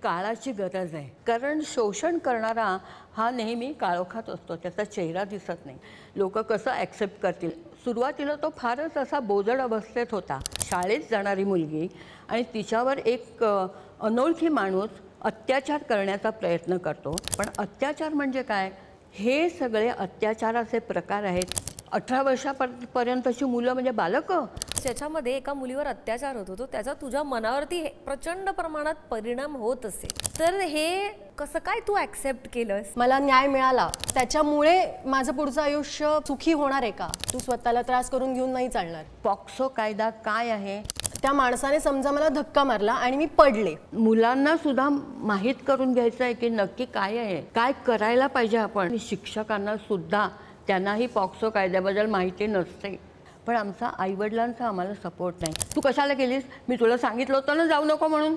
काळाची गरज आहे, कारण शोषण करणारा हा नेहमी काळोखात असतो, त्याचा चेहरा दिसत नाही. लोक कसं ॲक्सेप्ट करतील. सुरुवातीला तो फारच असा बोजड अवस्थेत होता. शाळेत जाणारी मुलगी आणि तिच्यावर एक अनोळखी माणूस अत्याचार करण्याचा प्रयत्न करतो. पण अत्याचार म्हणजे काय? हे सगळे अत्याचाराचे प्रकार आहेत. 18 वर्षापर्यंतची मुलं म्हणजे बालकं. ज्याच्यामध्ये एका मुलीवर अत्याचार होत होतो त्याचा तुझ्या मनावरती प्रचंड प्रमाणात परिणाम होत असेल, तर हे कसं काय तू ॲक्सेप्ट केलंस? मला न्याय मिळाला, त्याच्यामुळे माझं पुढचं आयुष्य सुखी होणार आहे का? तू स्वतःला त्रास करून घेऊन नाही चालणार. पॉक्सो कायदा काय आहे? त्या माणसाने समजा मला धक्का मारला आणि मी पडले. मुलांना सुद्धा माहीत करून घ्यायचं आहे की नक्की काय आहे, काय करायला पाहिजे आपण. शिक्षकांना सुद्धा त्यांनाही पॉक्सो कायद्याबद्दल माहिती नसते. पण आमचा आईवडिलांचा आम्हाला सपोर्ट नाही. तू कशाला गेलीस? मी तुला सांगितलं होतं ना जाऊ नको म्हणून.